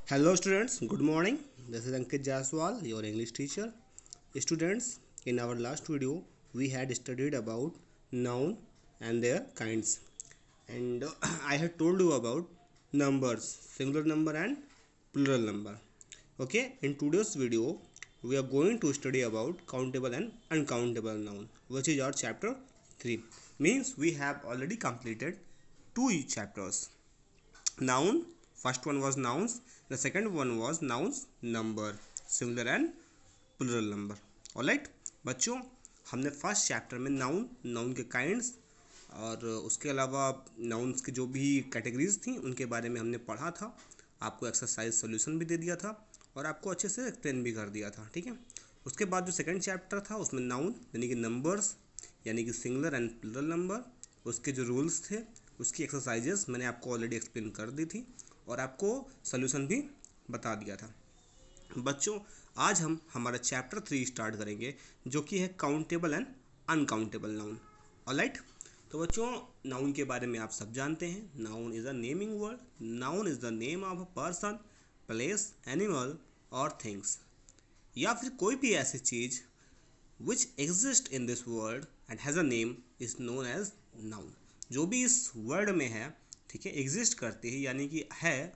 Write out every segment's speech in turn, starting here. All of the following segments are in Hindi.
Hello students, good morning. This is Ankit Jaswal, your English teacher. Students, in our last video, we had studied about noun and their kinds. And I had told you about numbers, singular number and plural number. Okay, in today's video, we are going to study about countable and uncountable noun, which is our chapter 3. Means we have already completed two chapters. Noun, first one was nouns, the second one was nouns number, singular and plural number. Alright बच्चों, हमने फर्स्ट चैप्टर में नाउन के काइंड्स और उसके अलावा नाउन्स की जो भी कैटेगरीज थी उनके बारे में हमने पढ़ा था. आपको एक्सरसाइज सोल्यूशन भी दे दिया था और आपको अच्छे से एक्सप्लेन भी कर दिया था. ठीक है. उसके बाद जो सेकंड चैप्टर था उसमें नाउन यानी कि नंबर्स यानी कि सिंगुलर एंड प्लूरल नंबर, उसके जो रूल्स थे उसकी एक्सरसाइजेस मैंने आपको ऑलरेडी एक्सप्लेन कर दी थी और आपको सोल्यूशन भी बता दिया था. बच्चों, आज हम हमारा चैप्टर 3 स्टार्ट करेंगे जो कि है countable and uncountable noun. Alright. तो बच्चों, नाउन के बारे में आप सब जानते हैं. Noun is a naming word. Noun is the name of a person, place, animal और थिंग्स, या फिर कोई भी ऐसी चीज़ which exist in this world and has a name is known as noun. जो भी इस वर्ड में है, ठीक है, एग्जिस्ट करती है यानी कि है,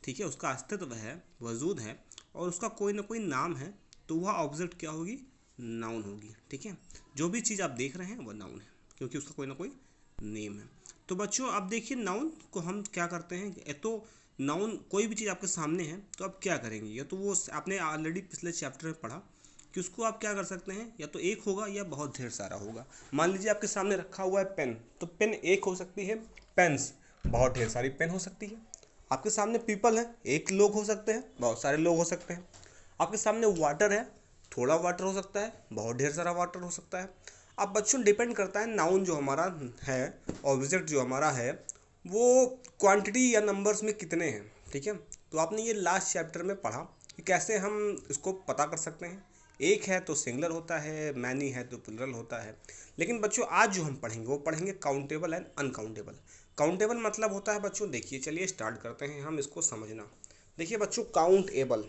ठीक है, उसका अस्तित्व है, वजूद है और उसका कोई ना कोई नाम है, तो वह ऑब्जेक्ट क्या होगी? नाउन होगी. ठीक है. जो भी चीज़ आप देख रहे हैं वह नाउन है क्योंकि उसका कोई ना कोई नेम है. तो बच्चों, अब देखिए नाउन को हम क्या करते हैं. तो नाउन कोई भी चीज़ आपके सामने है तो आप क्या करेंगे? या तो वो आपने ऑलरेडी पिछले चैप्टर में पढ़ा कि उसको आप क्या कर सकते हैं, या तो एक होगा या बहुत ढेर सारा होगा. मान लीजिए आपके सामने रखा हुआ है पेन, तो पेन एक हो सकती है, पेन्स बहुत ढेर सारी पेन हो सकती है. आपके सामने पीपल है, एक लोग हो सकते हैं, बहुत सारे लोग हो सकते हैं. आपके सामने वाटर है, थोड़ा वाटर हो सकता है, बहुत ढेर सारा वाटर हो सकता है. अब बच्चों डिपेंड करता है नाउन जो हमारा है, ऑब्जेक्ट जो हमारा है, वो क्वांटिटी या नंबर्स में कितने हैं. ठीक है. तो आपने ये लास्ट चैप्टर में पढ़ा कि कैसे हम इसको पता कर सकते हैं. एक है तो सिंगुलर होता है, मैनी है तो प्लूरल होता है. लेकिन बच्चों, आज जो हम पढ़ेंगे वो पढ़ेंगे काउंटेबल एंड अनकाउंटेबल. काउंटेबल मतलब होता है बच्चों, देखिए चलिए स्टार्ट करते हैं हम इसको समझना. देखिए बच्चों, काउंटेबल,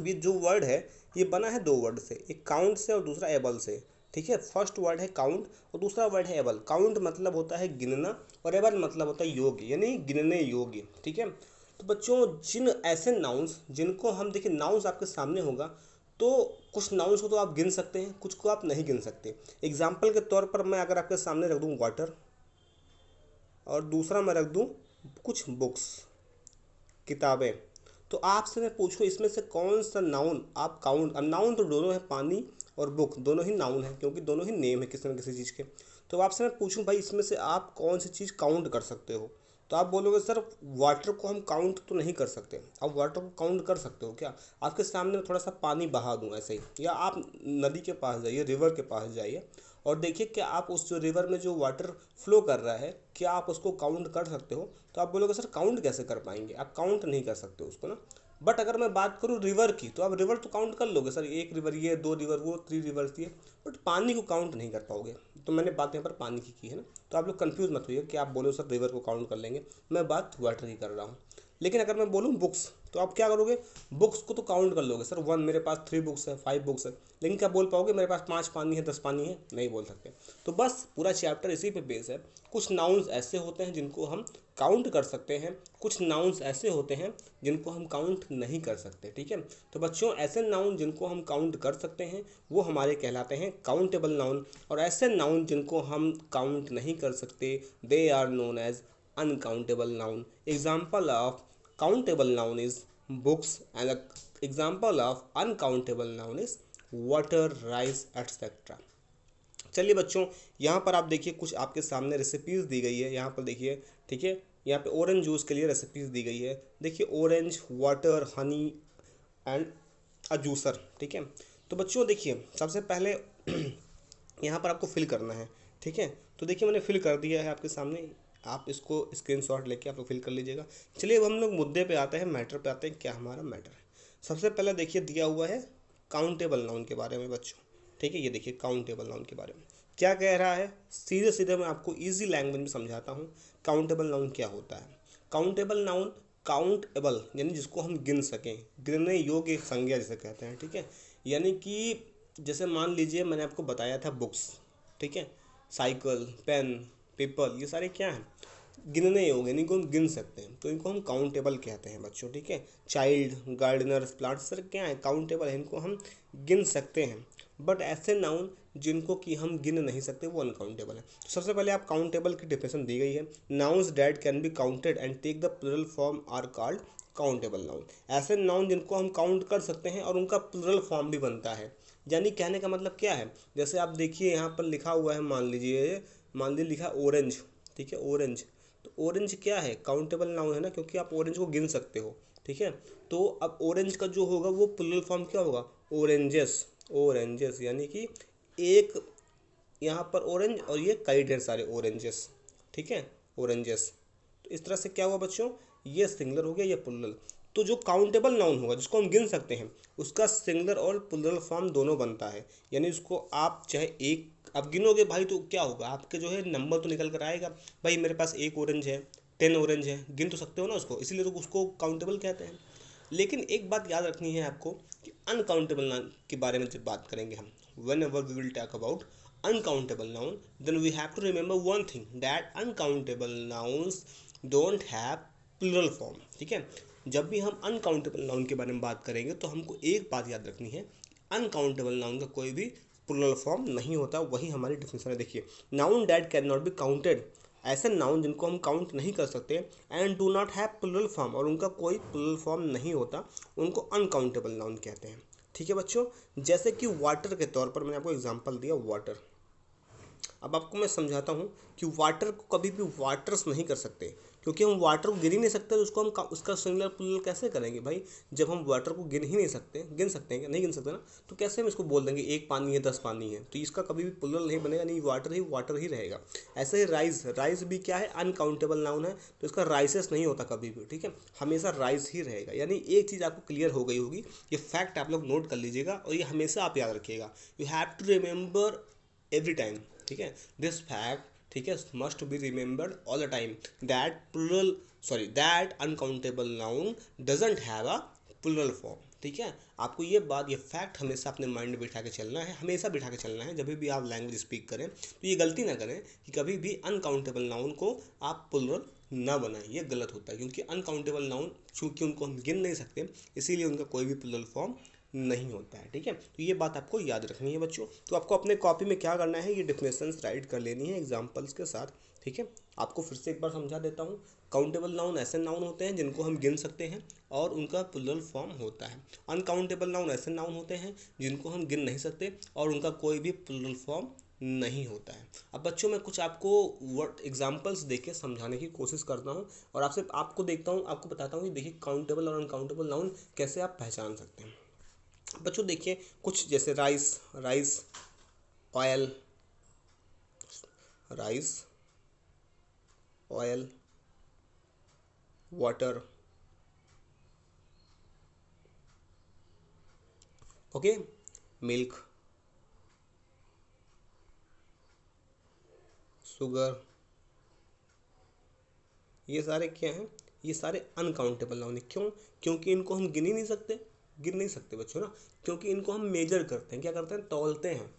ये जो वर्ड है ये बना है दो वर्ड से, एक काउंट से और दूसरा एबल से. ठीक है. फर्स्ट वर्ड है काउंट और दूसरा वर्ड है एबल. काउंट मतलब होता है गिनना और एबल मतलब होता है योग्य, यानी गिनने योग्य. ठीक है. तो बच्चों, जिन ऐसे नाउन्स जिनको हम, देखिए नाउन्स आपके सामने होगा तो कुछ नाउन्स को तो आप गिन सकते हैं, कुछ को आप नहीं गिन सकते. एग्जाम्पल के तौर पर मैं अगर आपके सामने रख दूँ वाटर और दूसरा मैं रख दूँ कुछ बुक्स, किताबें, तो आपसे मैं पूछूं इसमें से कौन सा नाउन आप काउंट. अब नाउन तो दोनों है, पानी और बुक दोनों ही नाउन है क्योंकि दोनों ही नेम है किसी न किसी चीज़ के. तो आपसे मैं पूछूं भाई इसमें से आप कौन सी चीज़ काउंट कर सकते हो, तो आप बोलोगे सर वाटर को हम काउंट तो नहीं कर सकते. आप वाटर को काउंट कर सकते हो क्या? आपके सामने थोड़ा सा पानी बहा दूं ऐसे ही, या आप नदी के पास जाइए, रिवर के पास जाइए और देखिए क्या आप उस जो रिवर में जो वाटर फ्लो कर रहा है क्या आप उसको काउंट कर सकते हो? तो आप बोलोगे सर काउंट कैसे कर पाएंगे, आप काउंट नहीं कर सकते उसको ना. बट अगर मैं बात करूँ रिवर की, तो आप रिवर तो काउंट कर लोगे सर, एक रिवर ये, दो रिवर वो, 3 रिवर्स ये, बट पानी को काउंट नहीं कर पाओगे. तो मैंने बात यहाँ पर पानी की है ना. तो आप लोग कंफ्यूज मत होइए कि आप बोलो सर रिवर को काउंट कर लेंगे, मैं बात वाटर की कर रहा हूँ. लेकिन अगर मैं बोलूँ बुक्स, तो आप क्या करोगे? बुक्स को तो काउंट कर लोगे सर, वन मेरे पास 3 बुक्स है, 5 बुक्स है. लेकिन क्या बोल पाओगे मेरे पास 5 पानी है, 10 पानी है? नहीं बोल सकते. तो बस पूरा चैप्टर इसी पे बेस है. कुछ नाउन्स ऐसे होते हैं जिनको हम काउंट कर सकते हैं, कुछ नाउन्स ऐसे होते हैं जिनको हम काउंट नहीं कर सकते. ठीक है. तो बच्चों, ऐसे नाउन जिनको हम काउंट कर सकते हैं वो हमारे कहलाते हैं काउंटेबल नाउन, और ऐसे नाउन जिनको हम काउंट नहीं कर सकते they are known as uncountable noun. Example of countable noun is books and an example of uncountable noun is water, rice etc. चलिए बच्चों, यहाँ पर आप देखिए कुछ आपके सामने रेसिपीज़ दी गई है. यहाँ पर देखिए, ठीक है, यहाँ पे ऑरेंज जूस के लिए रेसिपीज़ दी गई है. देखिए orange, water, honey and a juicer. ठीक है. तो बच्चों देखिए, सबसे पहले यहाँ पर आपको फिल करना है. ठीक है. तो देखिए मैंने फिल कर दिया है आपके सामने, आप इसको स्क्रीनशॉट लेके आप लोग फिल कर लीजिएगा. चलिए अब हम लोग मुद्दे पे आते हैं, मैटर पे आते हैं, क्या हमारा मैटर है. सबसे पहले देखिए दिया हुआ है काउंटेबल नाउन के बारे में बच्चों. ठीक है. ये देखिए काउंटेबल नाउन के बारे में क्या कह रहा है. सीधे सीधे मैं आपको ईजी लैंग्वेज में समझाता हूँ काउंटेबल नाउन क्या होता है. काउंटेबल नाउन काउंटेबल यानी जिसको हम गिन सकें, गिनने योग्य संज्ञा जिसे कहते हैं, ठीक है। यानी कि जैसे मान लीजिए मैंने आपको बताया था बुक्स, ठीक है, साइकिल, पेन, पेपर, ये सारे क्या हैं, गिनने योग्य, इनको हम गिन सकते हैं, तो इनको हम काउंटेबल कहते हैं बच्चों, ठीक है। चाइल्ड, गार्डनर्स, प्लांट्स, सर क्या है, काउंटेबल है, इनको हम गिन सकते हैं। बट ऐसे नाउन जिनको कि हम गिन नहीं सकते वो अनकाउंटेबल है। तो सबसे पहले आप काउंटेबल की डिफिनेशन दी गई है, nouns that can be counted and take the plural form are called countable noun. ऐसे नाउन जिनको हम काउंट कर सकते हैं और उनका प्लूरल फॉर्म भी बनता है। यानी कहने का मतलब क्या है, जैसे आप देखिए यहाँ पर लिखा हुआ है, मान लीजिए लिखा ऑरेंज, ठीक है, ऑरेंज, तो ऑरेंज क्या है, काउंटेबल नाउन है ना, क्योंकि आप ऑरेंज को गिन सकते हो, ठीक है। तो अब ऑरेंज का जो होगा वो प्लूरल फॉर्म क्या होगा, ऑरेंजेस, ऑरेंजेस, यानी कि एक यहाँ पर ऑरेंज और ये कई ढेर सारे ऑरेंजेस, ठीक है, ऑरेंजेस। तो इस तरह से क्या हुआ बच्चों, ये सिंगुलर हो गया, ये प्लूरल। तो जो काउंटेबल नाउन होगा जिसको हम गिन सकते हैं उसका सिंगुलर और प्लूरल फॉर्म दोनों बनता है। यानी उसको आप चाहे एक आप गिनोगे भाई तो क्या होगा, आपके जो है नंबर तो निकल कर आएगा, भाई मेरे पास एक ऑरेंज है, 10 ऑरेंज है, गिन तो सकते हो ना उसको, इसीलिए तो उसको काउंटेबल कहते हैं। लेकिन एक बात याद रखनी है आपको कि अनकाउंटेबल नाउन के बारे में जब बात करेंगे हम, whenever we will talk about uncountable noun, then we have to remember one thing, that uncountable nouns don't have plural form, ठीक है। जब भी हम अनकाउंटेबल नाउन के बारे में बात करेंगे तो हमको एक बात याद रखनी है, अनकाउंटेबल नाउन का कोई भी प्लूरल फॉर्म नहीं होता, वही हमारी डिफिनेशन है। देखिए, noun that can not be counted, ऐसे नाउन जिनको हम काउंट नहीं कर सकते, and do not have plural form, और उनका कोई प्लूरल फॉर्म नहीं होता, उनको अनकाउंटेबल नाउन कहते हैं, ठीक है बच्चों। जैसे कि वाटर के तौर पर मैंने आपको एग्जांपल दिया, वाटर। अब आपको मैं समझाता हूँ कि वाटर को कभी भी वाटर्स नहीं कर सकते, क्योंकि हम वाटर को गिन ही नहीं सकते, तो उसको हम उसका सिंगुलर प्लूरल कैसे करेंगे भाई, जब हम वाटर को गिन ही नहीं सकते, गिन सकते हैं क्या, नहीं गिन सकते ना, तो कैसे हम इसको बोल देंगे एक पानी है 10 पानी है, तो इसका कभी भी प्लूरल नहीं बनेगा, नहीं वाटर ही रहेगा। ऐसे ही राइस, राइस भी क्या है, अनकाउंटेबल नाउन है, तो इसका राइसेस नहीं होता कभी भी, ठीक है, हमेशा राइस ही रहेगा। यानी एक चीज़ आपको क्लियर हो गई होगी, ये फैक्ट आप लोग नोट कर लीजिएगा और ये हमेशा आप याद रखिएगा, you have to remember every time, ठीक है, दिस फैक्ट, ठीक है, must be remembered all the time, that uncountable noun doesn't have a plural form, ठीक है। आपको ये बात, ये फैक्ट हमेशा अपने माइंड में बिठा के चलना है, हमेशा बिठा के चलना है, जब भी आप लैंग्वेज स्पीक करें तो ये गलती ना करें कि कभी भी अनकाउंटेबल नाउन को आप प्लूरल ना बनाएं, ये गलत होता है, क्योंकि अनकाउंटेबल नाउन चूँकि उनको हम गिन नहीं सकते, इसीलिए उनका कोई भी प्लूरल फॉर्म नहीं होता है, ठीक है। तो ये बात आपको याद रखनी है बच्चों। तो आपको अपने कॉपी में क्या करना है, ये डिफिनेशंस राइट कर लेनी है एग्जांपल्स के साथ, ठीक है। आपको फिर से एक बार समझा देता हूँ, काउंटेबल नाउन ऐसे नाउन होते हैं जिनको हम गिन सकते हैं और उनका प्लूरल फॉर्म होता है। अनकाउंटेबल नाउन ऐसे नाउन होते हैं जिनको हम गिन नहीं सकते और उनका कोई भी प्लूरल फॉर्म नहीं होता है। अब बच्चों मैं कुछ आपको वर्ड एग्जांपल्स देके समझाने की कोशिश करता हूँ और आपको देखता हूँ, आपको बताता हूँ कि देखिए काउंटेबल और अनकाउंटेबल नाउन कैसे आप पहचान सकते हैं। बच्चों देखिए कुछ जैसे rice, oil, water, okay, milk, sugar, ये सारे क्या हैं, ये सारे अनकाउंटेबल नाउन है। क्यों, क्योंकि इनको हम गिन नहीं सकते बच्चों ना, क्योंकि इनको हम मेजर करते हैं, क्या करते हैं, तौलते हैं।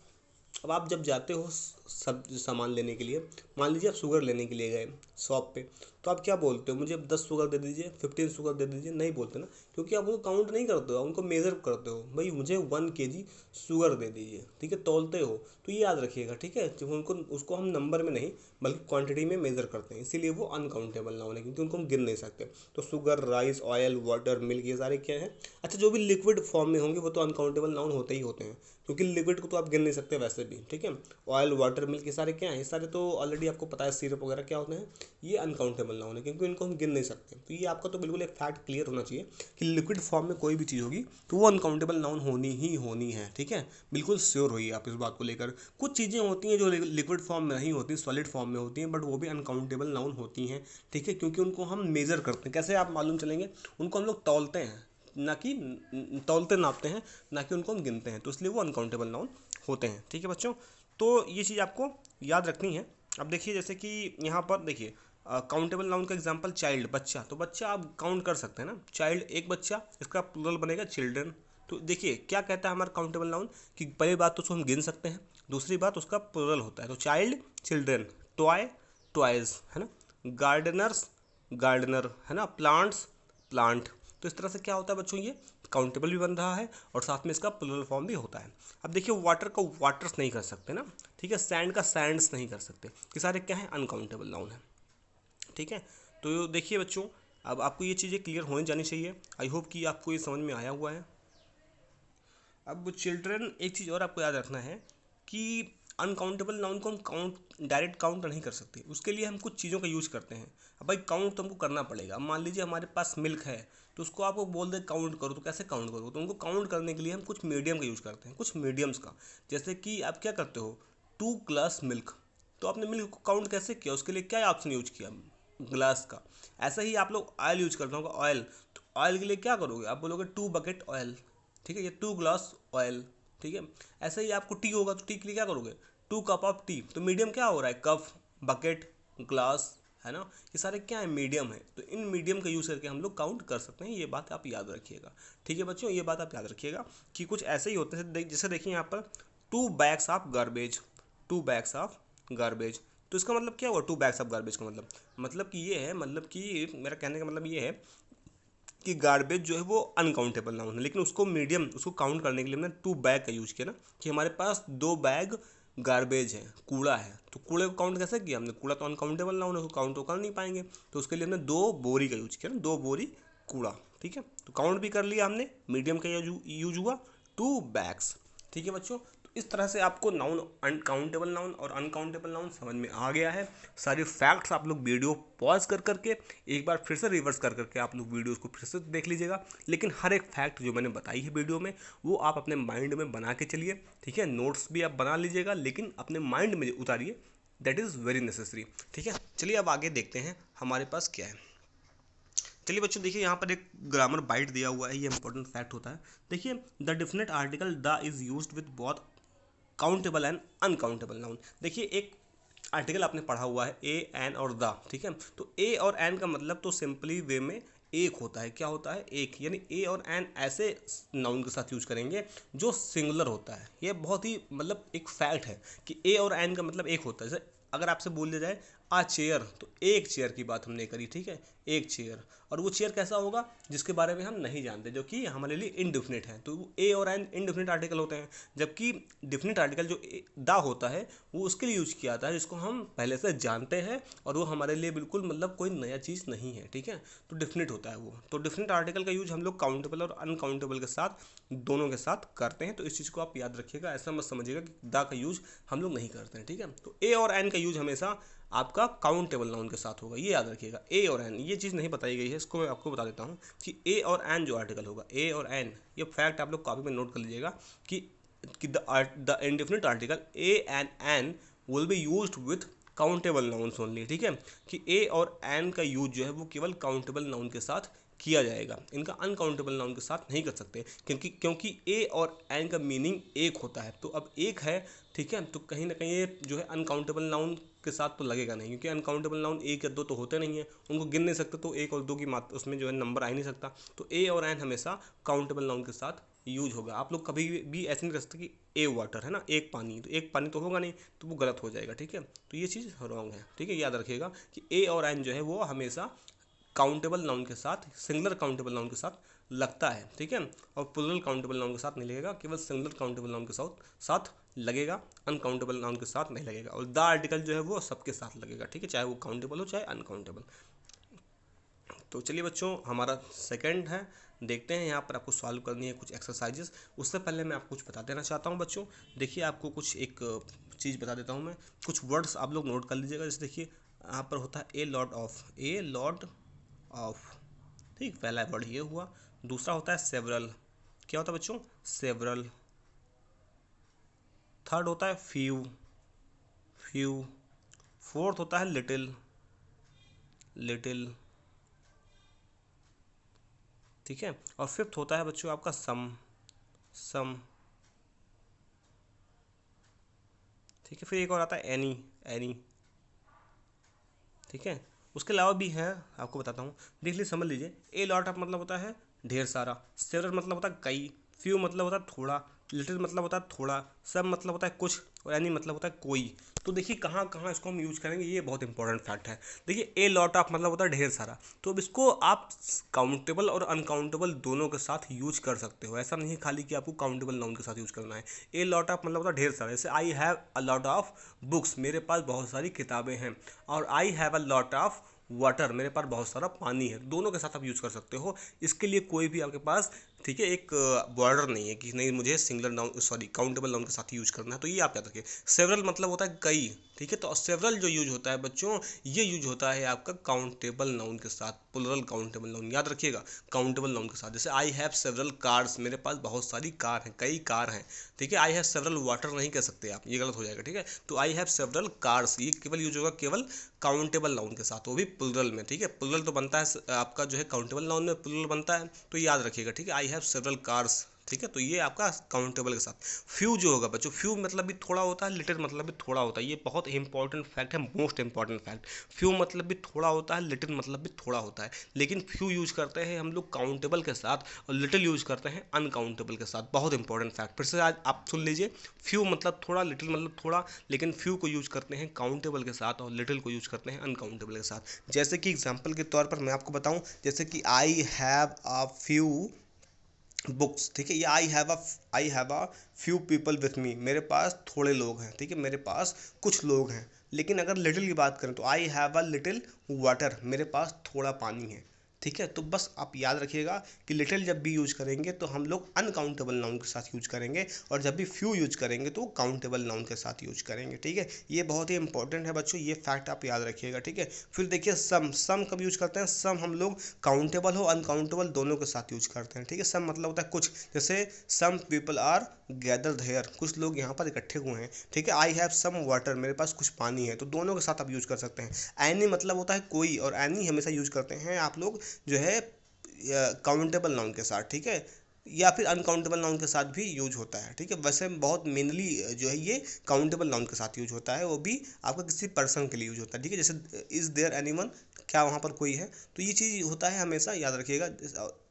अब आप जब जाते हो सब सामान लेने के लिए, मान लीजिए आप शुगर लेने के लिए गए शॉप पे, तो आप क्या बोलते हो, मुझे 10 शुगर दे दीजिए, 15 शुगर दे दीजिए, नहीं बोलते ना, क्योंकि आप उनको काउंट नहीं करते हो, उनको मेज़र करते हो, भाई मुझे 1 kg शुगर दे दीजिए, ठीक है, तौलते हो। तो ये याद रखिएगा, ठीक है, जब उसको हम नंबर में नहीं बल्कि क्वांटिटी में मेज़र करते हैं, इसीलिए वो अनकाउंटेबल नाउन है, क्योंकि उनको हम गिन नहीं सकते। तो sugar, rice, oil, water, milk, ये सारे क्या हैं, अच्छा जो भी लिक्विड फॉर्म में होंगे वो तो अनकाउंटेबल नाउन होते ही होते हैं, क्योंकि लिक्विड को तो आप गिन नहीं सकते वैसे भी, ठीक है। ऑयल, वाटर, मिल्क, ये सारे क्या हैं, ये सारे तो ऑलरेडी आपको पता है, सिरप वगैरह क्या होते हैं, ये अनकाउंटेबल नाउन है, क्योंकि इनको हम गिन नहीं सकते। तो ये आपका तो बिल्कुल एक फैक्ट क्लियर होना चाहिए कि लिक्विड फॉर्म में कोई भी चीज़ होगी तो वो अनकाउंटेबल नाउन होनी है, ठीक है, बिल्कुल श्योर होइए आप इस बात को लेकर। कुछ चीज़ें होती हैं जो लिक्विड फॉर्म में नहीं होती, सॉलिड फॉर्म में होती हैं, बट वो भी अनकाउंटेबल नाउन होती हैं, ठीक है, क्योंकि उनको हम मेज़र करते हैं। कैसे आप मालूम चलेंगे, उनको हम लोग तौलते हैं, ना कि तौलते नापते हैं, ना कि उनको हम गिनते हैं, तो इसलिए वो अनकाउंटेबल नाउन होते हैं, ठीक है बच्चों। तो ये चीज़ आपको याद रखनी है। अब देखिए जैसे कि यहाँ पर देखिए काउंटेबल नाउन का एग्जांपल चाइल्ड, बच्चा, तो बच्चा आप काउंट कर सकते हैं ना, चाइल्ड एक बच्चा, इसका प्लूरल बनेगा चिल्ड्रन। तो देखिए क्या कहता है हमारा काउंटेबल नाउन कि पहली बात तो उसको हम गिन सकते हैं, दूसरी बात उसका प्लूरल होता है, तो चाइल्ड चिल्ड्रन, टॉय टॉयज, है ना, गार्डनर्स गार्डनर, है ना, प्लांट्स प्लांट। तो इस तरह से क्या होता है बच्चों, ये काउंटेबल भी बन रहा है और साथ में इसका प्लूरल फॉर्म भी होता है। अब देखिए वाटर का वाटर्स नहीं कर सकते ना, ठीक है, सैंड का सैंड्स नहीं कर सकते, ये सारे क्या है अनकाउंटेबल नाउन है, ठीक है। तो देखिए बच्चों, अब आपको ये चीज़ें क्लियर होनी जानी चाहिए। आई होप कि आपको ये समझ में आया हुआ है। अब चिल्ड्रन एक चीज़ और आपको याद रखना है कि अनकाउंटेबल नाउन को हम काउंट डायरेक्ट काउंट नहीं कर सकते, उसके लिए हम कुछ चीज़ों का यूज़ करते हैं। अब भाई काउंट तो हमको करना पड़ेगा। मान लीजिए हमारे पास मिल्क है, तो उसको आपको बोल दे काउंट करो, तो कैसे काउंट करो, तो उनको काउंट करने के लिए हम कुछ मीडियम का यूज़ करते हैं, कुछ मीडियम्स का। जैसे कि आप क्या करते हो, 2 ग्लास मिल्क, तो आपने मिल्क को काउंट कैसे किया, उसके लिए क्या ऑप्शन यूज किया, ग्लास का। ऐसा ही आप लोग ऑयल यूज करते होगा, ऑयल, तो ऑयल के लिए क्या करोगे, आप बोलोगे 2 बकेट ऑयल, ठीक है, ये 2 ग्लास ऑयल, ठीक है। ऐसे ही आपको टी होगा, तो टी के लिए क्या करोगे, 2 कप ऑफ टी, तो मीडियम क्या हो रहा है, कप, बकेट, ग्लास, है ना, ये सारे क्या है, मीडियम है। तो इन मीडियम का यूज़ करके हम लोग काउंट कर सकते हैं, ये बात आप याद रखिएगा, ठीक है बच्चों, ये बात आप याद रखिएगा कि कुछ ऐसे ही होते हैं। जैसे देखिए यहाँ पर 2 bags of garbage, 2 bags of garbage, तो इसका मतलब क्या हुआ, 2 बैग्स ऑफ गार्बेज का मतलब कि ये है, मतलब कि मेरा कहने का मतलब ये है कि गार्बेज जो है वो अनकाउंटेबल नाउन है, लेकिन उसको मीडियम, उसको काउंट करने के लिए हमने 2 बैग का यूज किया ना, कि हमारे पास 2 बैग गार्बेज है, कूड़ा है, तो कूड़े को काउंट कैसे किया हमने, कूड़ा तो अनकाउंटेबल नाउन है, उसको काउंट तो कर नहीं पाएंगे, तो उसके लिए हमने 2 बोरी का यूज किया ना, 2 बोरी कूड़ा, ठीक है। तो काउंट भी कर लिया हमने, मीडियम का यूज हुआ, 2 बैग्स, ठीक है बच्चों। तो इस तरह से आपको नाउन, अनकाउंटेबल नाउन और अनकाउंटेबल नाउन समझ में आ गया है। सारे फैक्ट्स आप लोग वीडियो पॉज कर करके एक बार फिर से रिवर्स कर करके आप लोग वीडियोस को फिर से देख लीजिएगा, लेकिन हर एक फैक्ट जो मैंने बताई है वीडियो में वो आप अपने माइंड में बना के चलिए, ठीक है। नोट्स भी आप बना लीजिएगा, लेकिन अपने माइंड में उतारिए, दैट इज़ वेरी नेसेसरी, ठीक है। चलिए अब आगे देखते हैं हमारे पास क्या है। चलिए बच्चों देखिए यहाँ पर एक ग्रामर बाइट दिया हुआ है, ये इंपॉर्टेंट फैक्ट होता है। देखिए the definite article the is used with both countable and uncountable noun. देखिए एक आर्टिकल आपने पढ़ा हुआ है ए एन और द, ठीक है, तो ए और एन का मतलब तो सिंपली वे में एक होता है, क्या होता है, एक, यानी ए और एन ऐसे नाउन के साथ यूज करेंगे जो सिंगुलर होता है। ये बहुत ही मतलब एक फैक्ट है कि ए और एन का मतलब एक होता है। जैसे अगर आपसे बोल दिया जाए आ चेयर, तो एक चेयर की बात हमने करी, ठीक है, एक चेयर, और वो चेयर कैसा होगा जिसके बारे में हम नहीं जानते, जो कि हमारे लिए इनडिफिनिट है, तो ए और एन इनडिफिनिट आर्टिकल होते हैं। जबकि डिफिनिट आर्टिकल जो दा होता है वो उसके लिए यूज किया जाता है जिसको हम पहले से जानते हैं और वो हमारे लिए बिल्कुल मतलब कोई नया चीज़ नहीं है, ठीक है, तो डिफिनिट होता है वो। तो डिफिनिट आर्टिकल का यूज हम लोग काउंटेबल और अनकाउंटेबल के साथ दोनों के साथ करते हैं, तो इस चीज़ को आप याद रखिएगा, ऐसा मत समझिएगा कि दा का यूज हम लोग नहीं करते हैं, ठीक है। तो ए और एन का यूज हमेशा आपका काउंटेबल नाउन के साथ होगा, ये याद रखिएगा। ए और एन ये चीज़ नहीं बताई गई है, इसको मैं आपको बता देता हूँ कि ए और एन जो आर्टिकल होगा, ए और एन, ये फैक्ट आप लोग कॉपी में नोट कर लीजिएगा कि the indefinite article a and an will be used with countable nouns only, ठीक है, कि ए और एन का यूज जो है वो केवल काउंटेबल नाउन के साथ किया जाएगा, इनका अनकाउंटेबल नाउन के साथ नहीं कर सकते, क्योंकि ए और एन का मीनिंग एक होता है। तो अब एक है, ठीक है, तो कहीं ना कहीं ये जो है अनकाउंटेबल नाउन के साथ तो लगेगा नहीं, क्योंकि अनकाउंटेबल नाउन एक या दो तो होते नहीं है, उनको गिन नहीं सकते, तो एक और दो की मात्रा उसमें जो है नंबर आ ही नहीं सकता। तो ए और एन हमेशा काउंटेबल नाउन के साथ यूज होगा। आप लोग कभी भी ऐसे नहीं कर सकते कि ए वाटर है ना, एक पानी, तो एक पानी तो होगा नहीं, तो वो गलत हो जाएगा, ठीक है। तो ये चीज़ रॉन्ग है, ठीक है, याद रखिएगा कि ए और एन जो है वो हमेशा काउंटेबल नाउन के साथ, सिंगुलर काउंटेबल नाउन के साथ लगता है, ठीक है, और प्लूरल काउंटेबल नाउन के साथ नहीं लगेगा, केवल सिंगुलर काउंटेबल नाउन के साथ लगेगा, अनकाउंटेबल नाउन के साथ नहीं लगेगा। और द आर्टिकल जो है वो सबके साथ लगेगा, ठीक है, चाहे वो काउंटेबल हो चाहे अनकाउंटेबल। तो चलिए बच्चों हमारा सेकंड है, देखते हैं यहाँ पर आपको सॉल्व करनी है कुछ एक्सरसाइजेस। उससे पहले मैं आपको कुछ बता देना चाहता हूँ बच्चों। देखिए आपको कुछ एक चीज़ बता देता हूँ मैं, कुछ वर्ड्स आप लोग नोट कर लीजिएगा। जैसे देखिए यहाँ पर होता है a lot of, a lot of, ठीक, पहला वर्ड ये हुआ। दूसरा होता है सेवरल, क्या होता है बच्चों, सेवरल। थर्ड होता है फ्यू, फ्यू। फोर्थ होता है लिटिल, लिटिल, ठीक है। और फिफ्थ होता है बच्चों आपका सम, सम, ठीक है। फिर एक और आता है एनी, एनी, ठीक है। उसके अलावा भी है, आपको बताता हूँ, देख लीजिए, समझ लीजिए। ए लॉट ऑफ मतलब होता है ढेर सारा, सेवरल मतलब होता है कई, फ्यू मतलब होता है थोड़ा, लिटिल मतलब होता है थोड़ा, सब मतलब होता है कुछ, और एनी मतलब होता है कोई। तो देखिए कहाँ कहाँ इसको हम यूज़ करेंगे, ये बहुत इंपॉर्टेंट फैक्ट है। देखिए ए लॉट ऑफ मतलब होता है ढेर सारा, तो अब इसको आप काउंटेबल और अनकाउंटेबल दोनों के साथ यूज कर सकते हो। ऐसा नहीं खाली कि आपको काउंटेबल नाउन के साथ यूज करना है। ए लॉट ऑफ मतलब होता है ढेर सारा, जैसे I have a lot of books, मेरे पास बहुत सारी किताबें हैं, और I have a lot of water, मेरे पास बहुत सारा पानी है। दोनों के साथ आप यूज़ कर सकते हो। इसके लिए कोई भी आपके पास, ठीक है, एक बॉर्डर नहीं है कि नहीं मुझे singular noun, sorry, countable noun के साथ यूज करना है। तो ये आप याद रखिए। सेवरल मतलब होता है कई, ठीक है। तो सेवरल जो यूज होता है बच्चों, ये यूज होता है आपका काउंटेबल नाउन के साथ, प्लुरल काउंटेबल नाउन, याद रखिएगा, काउंटेबल नाउन के साथ। जैसे आई हैव सेवरल कार्स, मेरे पास बहुत सारी कार हैं, कई कार हैं, ठीक है। आई हैव सेवरल वाटर नहीं कह सकते आप, ये गलत हो जाएगा, ठीक है। तो आई हैव सेवरल कार्स, ये केवल यूज होगा केवल काउंटेबल नाउन के साथ, वो भी प्लुरल में, ठीक है। प्लुरल तो बनता है आपका जो है काउंटेबल नाउन में प्लुरल बनता है, तो याद रखिएगा, ठीक है। आई हैव सेवरल कार्स, ठीक है। तो ये आपका काउंटेबल के साथ। फ्यू जो होगा बच्चों, फ्यू मतलब भी थोड़ा होता है, लिटिल मतलब भी थोड़ा होता है, ये बहुत इंपॉर्टेंट फैक्ट है, मोस्ट इंपॉर्टेंट फैक्ट। फ्यू मतलब भी थोड़ा होता है, लिटिल मतलब भी थोड़ा होता है, लेकिन फ्यू यूज करते हैं हम लोग काउंटेबल के साथ, और लिटिल यूज करते हैं अनकाउंटेबल के साथ। बहुत इंपॉर्टेंट फैक्ट, फिर से आज आप सुन लीजिए। फ्यू मतलब थोड़ा, लिटिल मतलब थोड़ा, लेकिन फ्यू को यूज करते हैं काउंटेबल के साथ, और लिटिल को यूज करते हैं अनकाउंटेबल के साथ। जैसे कि एग्जाम्पल के तौर पर मैं आपको बताऊं, जैसे कि I have a few books, ठीक है। ये I have a few people with me, मेरे पास थोड़े लोग हैं, ठीक है, मेरे पास कुछ लोग हैं। लेकिन अगर लिटिल की बात करें तो I have a little water, मेरे पास थोड़ा पानी है, ठीक है। तो बस आप याद रखिएगा कि लिटिल जब भी यूज करेंगे तो हम लोग अनकाउंटेबल नाउन के साथ यूज करेंगे, और जब भी फ्यू यूज करेंगे तो काउंटेबल नाउन के साथ यूज करेंगे, ठीक है। ये बहुत ही इंपॉर्टेंट है बच्चों, ये फैक्ट आप याद रखिएगा, ठीक है। फिर देखिए सम कब यूज करते हैं, सम हम लोग काउंटेबल हो अनकाउंटेबल दोनों के साथ यूज करते हैं, ठीक है। सम मतलब होता है कुछ, जैसे some people are gathered here, कुछ लोग यहाँ पर इकट्ठे हुए हैं, ठीक है। आई हैव सम वाटर, मेरे पास कुछ पानी है, तो दोनों के साथ आप यूज कर सकते हैं। एनी मतलब होता है कोई, और एनी हमेशा यूज करते हैं आप लोग जो है काउंटेबल नाउन के साथ, ठीक है, या फिर अनकाउंटेबल नाउन के साथ भी यूज होता है, ठीक है। वैसे बहुत मेनली जो है ये काउंटेबल नाउन के साथ यूज होता है, वो भी आपका किसी पर्सन के लिए यूज होता है, ठीक है। जैसे इज देयर एनीवन, क्या वहाँ पर कोई है, तो ये चीज़ होता है, हमेशा याद रखिएगा,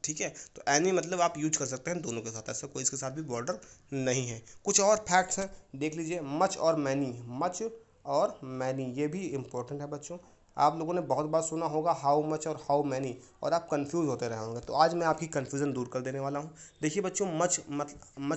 ठीक है। तो एनी मतलब आप यूज कर सकते हैं दोनों के साथ, ऐसा कोई इसके साथ भी बॉर्डर नहीं है। कुछ और फैक्ट्स हैं, देख लीजिए। मच और मैनी, मच और मैनी, ये भी इंपॉर्टेंट है बच्चों। आप लोगों ने बहुत बार सुना होगा हाउ मच और हाउ मैनी, और आप कंफ्यूज होते रहे होंगे, तो आज मैं आपकी कंफ्यूजन दूर कर देने वाला हूँ। देखिए बच्चों, मच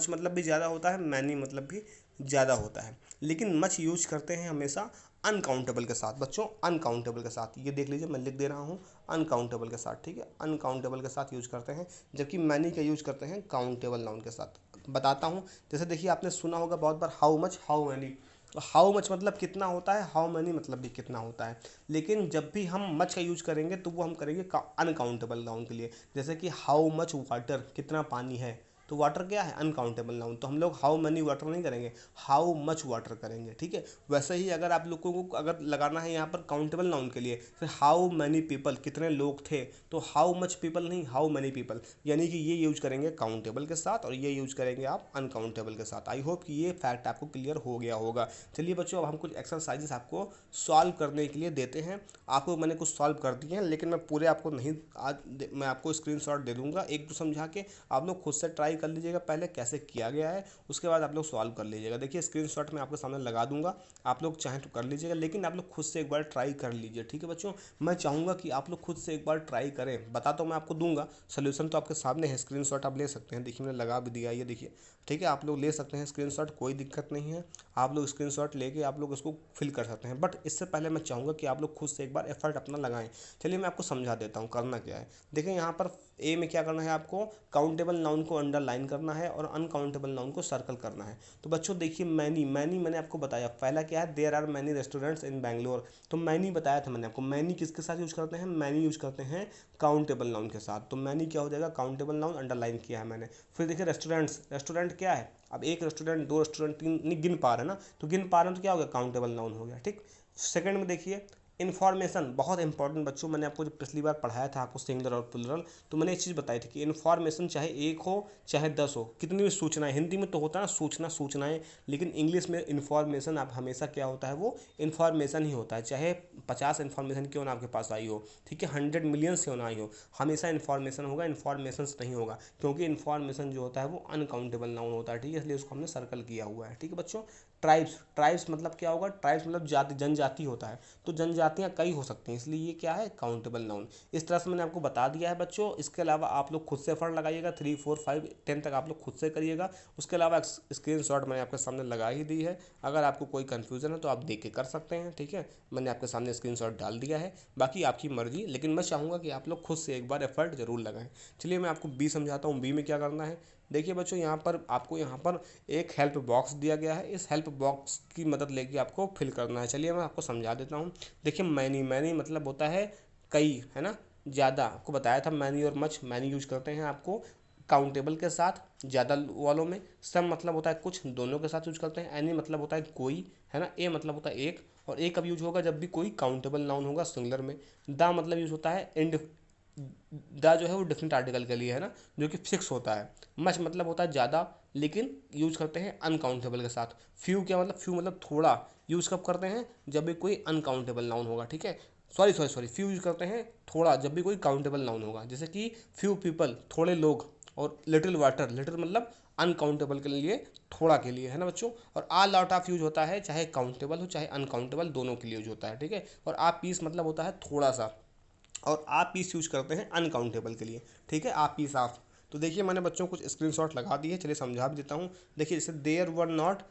मतलब भी ज़्यादा होता है, मैनी मतलब भी ज़्यादा होता है, लेकिन मच यूज करते हैं हमेशा अनकाउंटेबल के साथ बच्चों, अनकाउंटेबल के साथ। ये देख लीजिए, मैं लिख दे रहा हूँ अनकाउंटेबल के साथ, ठीक है, अनकाउंटेबल के साथ यूज करते हैं, जबकि मैनी का यूज करते हैं काउंटेबल नाउन के साथ। बताता हूँ, जैसे देखिए आपने सुना होगा बहुत बार हाउ मच हाउ मैनी, तो हाउ मच मतलब कितना होता है, हाउ मैनी मतलब भी कितना होता है, लेकिन जब भी हम मच का यूज करेंगे तो वो हम करेंगे अनकाउंटेबल नाउन के लिए। जैसे कि हाउ मच वाटर, कितना पानी है, तो वाटर क्या है, अनकाउंटेबल नाउन, तो हम लोग हाउ मनी वाटर नहीं करेंगे, हाउ मच वाटर करेंगे, ठीक है। वैसे ही अगर आप लोगों को अगर लगाना है यहाँ पर काउंटेबल नाउन के लिए, फिर हाउ मैनी पीपल, कितने लोग थे, तो हाउ मच पीपल नहीं, हाउ मैनी पीपल, यानी कि ये यूज करेंगे काउंटेबल के साथ, और ये यूज करेंगे आप अनकाउंटेबल के साथ। आई होप कि ये फैक्ट आपको क्लियर हो गया होगा। चलिए बच्चों, अब हम कुछ एक्सरसाइजेस आपको सॉल्व करने के लिए देते हैं। आपको मैंने कुछ सॉल्व कर दिए हैं, लेकिन मैं पूरे आपको नहीं, आज मैं आपको स्क्रीनशॉट दे दूंगा एक दो समझा के, आप लोग खुद से ट्राई कर लीजिएगा पहले कैसे किया गया है, उसके बाद आप लोग सॉल्व कर लीजिएगा। देखिए स्क्रीनशॉट मैं आपके सामने लगा दूंगा, आप लोग चाहें तो कर लीजिएगा, लेकिन आप लोग खुद से एक बार ट्राई कर लीजिए, ठीक है बच्चों। मैं चाहूँगा कि आप लोग खुद से एक बार ट्राई करें, बता तो मैं आपको दूंगा, सोल्यूशन तो आपके सामने है, स्क्रीनशॉट आप ले सकते हैं, देखिए मैंने लगा भी दिया, ये देखिए, ठीक है। आप लोग ले सकते हैं स्क्रीनशॉट, कोई दिक्कत नहीं है, आप लोग स्क्रीनशॉट लेके आप लोग उसको फिल कर सकते हैं। बट इससे पहले मैं चाहूँगा कि आप लोग खुद से एक बार एफर्ट अपना लगाएं। चलिए मैं आपको समझा देता हूँ करना क्या है। देखिए यहाँ पर ए में क्या करना है, आपको काउंटेबल नाउन को अंडरलाइन करना है और अनकाउंटेबल नाउन को सर्कल करना है। तो बच्चों देखिए, मैनी मैनी मैंने आपको बताया, पहला क्या है, देयर आर मैनी रेस्टोरेंट्स इन बैंगलोर, तो मैनी बताया था मैंने आपको। मैनी किसके साथ यूज करते हैं, मैनी यूज करते हैं काउंटेबल नाउन के साथ, तो मैनी क्या हो जाएगा, काउंटेबल नाउन अंडरलाइन किया है मैंने। फिर देखिए रेस्टोरेंट्स, रेस्टोरेंट क्या है, अब एक रेस्टोरेंट, दो रेस्टोरेंट, तीन नहीं गिन पा रहे हैं ना, तो गिन पा रहे हैं तो क्या हो गया, काउंटेबल नाउन हो गया, ठीक। सेकंड में देखिए इन्फॉर्मेशन बहुत इंपॉर्टेंट बच्चों, मैंने आपको जब पिछली बार पढ़ाया था आपको सिंगुलर और प्लूरल, तो मैंने एक चीज़ बताई थी कि इन्फॉर्मेशन चाहे एक हो चाहे 10 हो, कितनी भी सूचनाएं, हिंदी में तो होता है ना सूचनाएं, लेकिन इंग्लिश में इन्फॉर्मेशन आप हमेशा क्या होता है, वो इन्फॉर्मेशन ही होता है। चाहे 50 इन्फॉर्मेशन क्यों ना आपके पास आई हो, ठीक है, 100 मिलियन क्यों ना आई हो, हमेशा इन्फॉर्मेशन होगा, इन्फॉर्मेशन नहीं होगा, क्योंकि इन्फॉर्मेशन जो होता है वो अनकाउंटेबल नाउन होता है, ठीक है, इसलिए उसको हमने सर्कल किया हुआ है, ठीक है बच्चों। ट्राइब्स मतलब क्या होगा, ट्राइब्स मतलब जाति, जनजाति होता है, तो जनजातियाँ कई हो सकती हैं, इसलिए ये क्या है, काउंटेबल नाउन। इस तरह से मैंने आपको बता दिया है बच्चों। इसके अलावा आप लोग खुद से एफर्ट लगाइएगा, 3, 4, 5, 10 तक आप लोग खुद से करिएगा। उसके अलावा स्क्रीनशॉट मैंने आपके सामने लगा ही दी है, अगर आपको कोई कन्फ्यूज़न है तो आप देख के कर सकते हैं, ठीक है, मैंने आपके सामने स्क्रीनशॉट डाल दिया है, बाकी आपकी मर्जी, लेकिन मैं चाहूँगा कि आप लोग खुद से एक बार एफर्ट जरूर लगाएं। चलिए मैं आपको बी समझाता हूँ, बी में क्या करना है। देखिए बच्चों, यहाँ पर आपको यहाँ पर एक हेल्प बॉक्स दिया गया है, इस हेल्प बॉक्स की मदद लेके आपको फिल करना है। चलिए मैं आपको समझा देता हूँ। देखिए मैनी मतलब होता है कई, है ना, ज़्यादा, आपको बताया था मैनी और मच, मैनी यूज करते हैं आपको काउंटेबल के साथ ज़्यादा वालों में, सम मतलब होता है कुछ, दोनों के साथ यूज करते हैं, एनी मतलब होता है कोई, है ना, ए मतलब होता है एक, और ए कब यूज होगा, जब भी कोई काउंटेबल नाउन होगा सिंगुलर में। दा मतलब यूज होता है इंड, द जो है वो डिफरेंट आर्टिकल के लिए, है ना, जो कि फिक्स होता है। मच मतलब होता है ज़्यादा, लेकिन यूज करते हैं अनकाउंटेबल के साथ। फ्यू क्या मतलब, फ्यू मतलब थोड़ा, यूज कब करते हैं, जब भी कोई अनकाउंटेबल नाउन होगा, ठीक है, सॉरी फ्यू यूज करते हैं थोड़ा, जब भी कोई काउंटेबल नाउन होगा, जैसे कि फ्यू पीपल थोड़े लोग, और लिटिल वाटर, लिटिल मतलब अनकाउंटेबल के लिए, थोड़ा के लिए, है ना बच्चों। और आ लॉट ऑफ यूज होता है चाहे काउंटेबल हो चाहे अनकाउंटेबल, दोनों के लिए यूज होता है, ठीक है। और आ पीस मतलब होता है थोड़ा सा, और आप पीस यूज करते हैं अनकाउंटेबल के लिए, ठीक है, आप पीस ऑफ। तो देखिए मैंने बच्चों कुछ स्क्रीनशॉट लगा दी है, चलिए समझा भी देता हूँ। देखिए जैसे there were not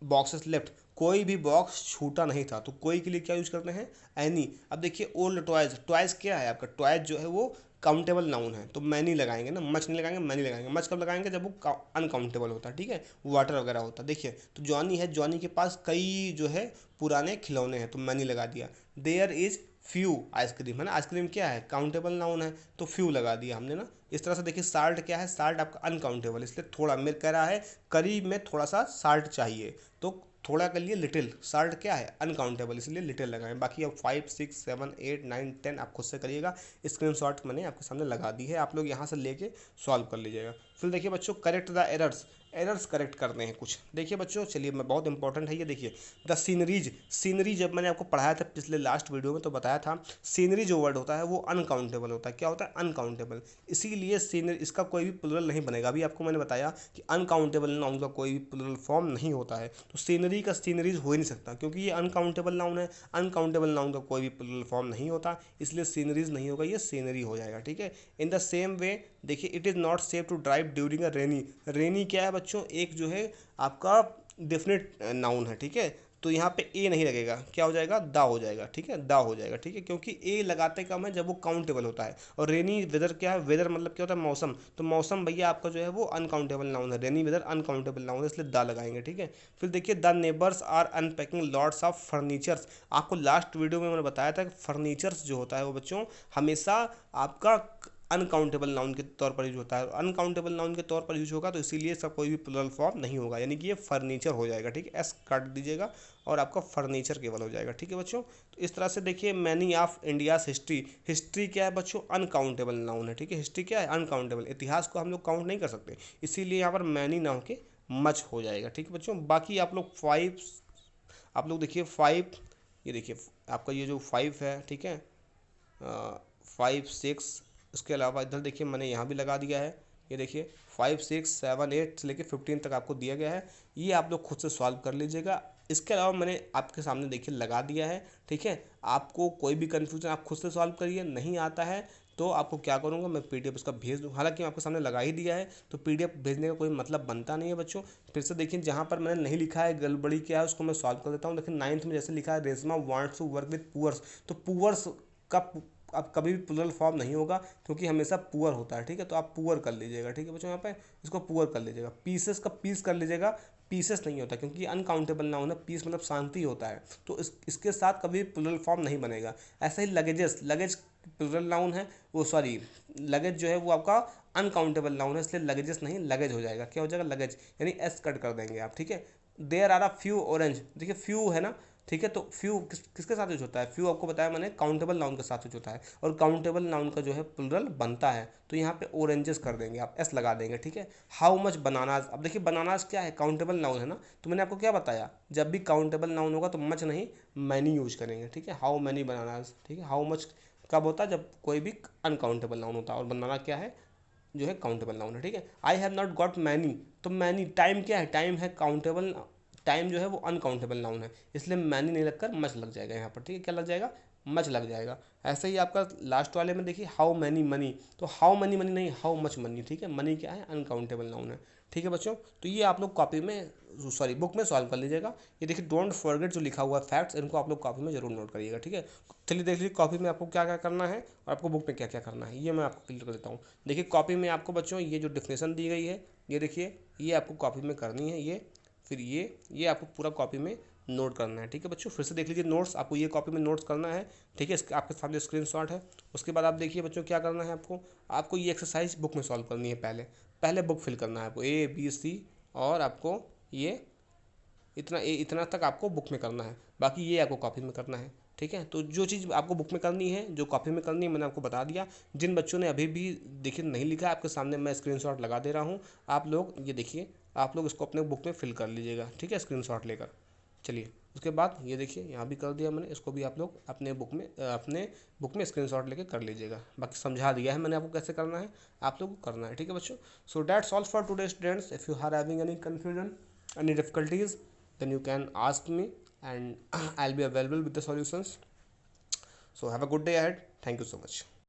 boxes left, कोई भी बॉक्स छूटा नहीं था, तो कोई के लिए क्या यूज करते हैं, एनी। अब देखिए ओल्ड टॉयज, टॉयज क्या है आपका, टॉयज जो है वो काउंटेबल नाउन है, तो मैनी लगाएंगे ना, मच नहीं लगाएंगे, मैनी लगाएंगे। मच कब लगाएंगे, जब वो अनकाउंटेबल होता है, ठीक है, वाटर वगैरह होता है। देखिए तो जॉनी है, जॉनी के पास कई जो है पुराने खिलौने हैं, तो मैनी लगा दिया। देयर इज फ्यू आइसक्रीम, है ना, आइसक्रीम क्या है, काउंटेबल नाउन है, तो फ्यू लगा दिया हमने ना। इस तरह से देखिए साल्ट क्या है, साल्ट आपका अनकाउंटेबल, इसलिए थोड़ा, मेरे कह रहा है करीब में थोड़ा सा साल्ट चाहिए, तो थोड़ा के लिए लिटिल, साल्ट क्या है अनकाउंटेबल, इसलिए लिटिल लगाएं। बाकी अब 5, 6, 7, 8, 9, 10 आप खुद से करिएगा, स्क्रीनशॉट मैंने आपके सामने लगा दी है, आप लोग यहाँ से लेके सॉल्व कर लीजिएगा। फिर देखिए बच्चों, correct the errors, errors correct करने हैं कुछ। देखिए बच्चों, चलिए मैं बहुत इंपॉर्टेंट है ये, देखिए द सीनरीज, सीनरी जब मैंने आपको पढ़ाया था पिछले लास्ट वीडियो में, तो बताया था सीनरी जो वर्ड होता है वो अनकाउंटेबल होता है। क्या होता है, अनकाउंटेबल, इसीलिए सीनरी, इसका कोई भी प्लुरल नहीं बनेगा। अभी आपको मैंने बताया कि अनकाउंटेबल नाउन का कोई भी प्लुरल फॉर्म नहीं होता है, तो सीनरी का सीनरीज हो ही नहीं सकता, क्योंकि ये अनकाउंटेबल नाउन है, अनकाउंटेबल नाउन का कोई भी प्लुरल फॉर्म नहीं होता, इसलिए सीनरीज नहीं होगा, ये सीनरी हो जाएगा, ठीक है। इन द सेम वे देखिए, it is not safe to drive during a rainy, rainy क्या है बच्चों, एक जो है आपका डेफिनेट नाउन है, ठीक है, तो यहाँ पे ए नहीं लगेगा, क्या हो जाएगा, दा हो जाएगा, ठीक है, दा हो जाएगा, ठीक है, क्योंकि ए लगाते कम है जब वो काउंटेबल होता है। और रेनी वेदर क्या है, वेदर मतलब क्या होता है, मौसम, तो मौसम भैया आपका जो है वो अनकाउंटेबल नाउन है, रेनी वेदर अनकाउंटेबल नाउन है, इसलिए दा लगाएंगे, ठीक है। फिर देखिए the neighbours are unpacking lots of furnitures, आपको लास्ट वीडियो में मैंने बताया था कि फर्नीचर्स जो होता है वो बच्चों हमेशा आपका अनकाउंटेबल नाउन के तौर पर यूज होता है, अनकाउंटेबल नाउन के तौर पर यूज होगा, तो इसीलिए इसका कोई भी प्लुरल फॉर्म नहीं होगा, यानी कि ये फर्नीचर हो जाएगा, ठीक है, एस काट दीजिएगा और आपका फर्नीचर केवल हो जाएगा, ठीक है बच्चों। तो इस तरह से देखिए many of India's history, history क्या है बच्चों, अनकाउंटेबल नाउन है, ठीक है, हिस्ट्री क्या है, अनकाउंटेबल, इतिहास को हम लोग काउंट नहीं कर सकते, इसीलिए यहाँ पर मैनी ना होके मच हो जाएगा, ठीक है बच्चों। बाकी आप लोग 5, आप लोग देखिए 5, ये देखिए आपका ये जो 5 है, ठीक है, 5, 6, इसके अलावा इधर देखिए मैंने यहाँ भी लगा दिया है, ये देखिए 5, 6, 7, 8 से लेकर 15 तक आपको दिया गया है, ये आप लोग खुद से सॉल्व कर लीजिएगा। इसके अलावा मैंने आपके सामने देखिए लगा दिया है, ठीक है, आपको कोई भी कन्फ्यूजन आप खुद से सॉल्व करिए, नहीं आता है तो आपको क्या करूँगा, मैं पीडीएफ उसका भेज दूँ, हालांकि मैं आपके सामने लगा ही दिया है, तो पीडीएफ भेजने का कोई मतलब बनता नहीं है बच्चों। फिर से देखिए जहाँ पर मैंने नहीं लिखा है, गड़बड़ी क्या है उसको मैं सॉल्व कर देता हूँ। देखिए 9th में जैसे लिखा है Reshma wants to work with poors, तो पुअर्स का अब कभी भी प्लुरल फॉर्म नहीं होगा, क्योंकि हमेशा पुअर होता है, ठीक है, तो आप पुअर कर लीजिएगा, ठीक है बच्चों, यहाँ पे इसको पुअर कर लीजिएगा। पीसेस का पीस कर लीजिएगा, पीसेस नहीं होता, क्योंकि अनकाउंटेबल नाउन है, पीस मतलब शांति होता है, तो इसके साथ कभी प्लुरल फॉर्म नहीं बनेगा। ऐसे ही लगेजेस, लगेज प्लुरल नाउन है, वो सॉरी लगेज जो है वो आपका अनकाउंटेबल नाउन है, इसलिए लगेजेस नहीं लगेज हो जाएगा, क्या हो जाएगा, लगेज, यानी एस कट कर देंगे आप, ठीक है। There are a few orange, देखिए फ्यू है ना, ठीक है। तो फ्यू किसके साथ यूज होता है? फ्यू आपको बताया मैंने काउंटेबल नाउन के साथ यूज होता है, और काउंटेबल नाउन का जो है प्लुरल बनता है। तो यहाँ पे ऑरेंजेस कर देंगे आप, एस लगा देंगे, ठीक है। हाउ मच बनानाज, अब देखिए बनानाज क्या है, काउंटेबल नाउन है ना, तो मैंने आपको क्या बताया, जब भी काउंटेबल नाउन होगा तो मच नहीं मैनी यूज करेंगे, ठीक है। हाउ मैनी बनानाज, ठीक है। हाउ मच कब होता है? जब कोई भी अनकाउंटेबल नाउन होता है, और बनाना क्या है, जो है काउंटेबल नाउन है, ठीक है। I have not got many, तो मैनी टाइम क्या है, टाइम है काउंटेबल, टाइम जो है वो अनकाउंटेबल नाउन है, इसलिए मैनी नहीं लगकर मच लग जाएगा यहाँ पर, ठीक है। क्या लग जाएगा? मच लग जाएगा। ऐसे ही आपका लास्ट वाले में देखिए हाउ मैनी मनी, तो हाउ मनी मनी नहीं, हाउ मच मनी, ठीक है। मनी क्या है? अनकाउंटेबल नाउन है, ठीक है बच्चों। तो ये आप लोग कॉपी में, सॉरी बुक में सॉल्व कर लीजिएगा। ये देखिए डोंट फॉरगेट जो लिखा हुआ है फैक्ट्स, इनको आप लोग कॉपी में जरूर नोट करिएगा, ठीक है। चलिए देख लीजिए कॉपी में आपको क्या क्या करना है और आपको बुक में क्या क्या करना है, ये मैं आपको क्लियर कर देता हूँ। देखिए कॉपी में आपको बच्चों ये जो डिफिनेशन दी गई है, ये देखिए ये आपको कॉपी में करनी है, ये फिर ये आपको पूरा कॉपी में नोट करना है, ठीक है बच्चों। फिर से देख लीजिए नोट्स, आपको ये कॉपी में नोट्स करना है, ठीक है। इसके आपके सामने स्क्रीनशॉट है। उसके बाद आप देखिए बच्चों क्या करना है आपको, आपको ये एक्सरसाइज बुक में सॉल्व करनी है। पहले पहले बुक फिल करना है आपको, ए बी सी, और आपको ये इतना तक आपको बुक में करना है, बाकी ये आपको कॉपी में करना है, ठीक है। तो जो चीज़ आपको बुक में करनी है, जो कॉपी में करनी है, मैंने आपको बता दिया। जिन बच्चों ने अभी भी देखिए नहीं लिखा, आपके सामने मैं स्क्रीनशॉट लगा दे रहा हूँ, आप लोग ये देखिए, आप लोग इसको अपने बुक में फिल कर लीजिएगा, ठीक है, स्क्रीनशॉट लेकर। चलिए उसके बाद ये देखिए यहाँ भी कर दिया मैंने, इसको भी आप लोग अपने बुक में स्क्रीनशॉट लेके कर लीजिएगा। बाकी समझा दिया है मैंने आपको कैसे करना है, आप लोग को करना है, ठीक है बच्चों। So that's all for today students. If you are having any confusion, any difficulties, then you can ask me and I'll be available with the solutions. So have a good day ahead. Thank you so much.